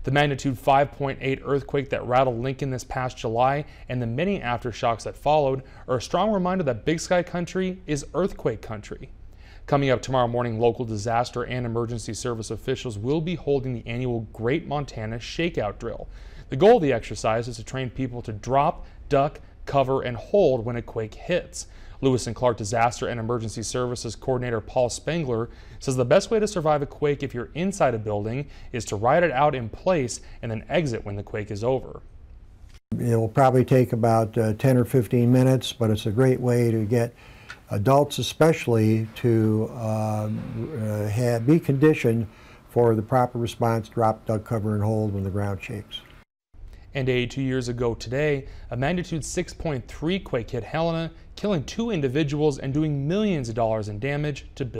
The magnitude 5.8 earthquake that rattled Lincoln this past July and the many aftershocks that followed are a strong reminder that Big Sky country is earthquake country. Coming up tomorrow morning, local disaster and emergency service officials will be holding the annual Great Montana Shakeout Drill. The goal of the exercise is to train people to drop, duck, cover, and hold when a quake hits. Lewis and Clark Disaster and Emergency Services Coordinator Paul Spengler says the best way to survive a quake if you're inside a building is to ride it out in place and then exit when the quake is over. It will probably take about 10 or 15 minutes, but it's a great way to get adults especially to be conditioned for the proper response: drop, duck, cover, and hold when the ground shakes. And 82 years ago today, a magnitude 6.3 quake hit Helena, killing 2 individuals and doing millions of dollars in damage to buildings.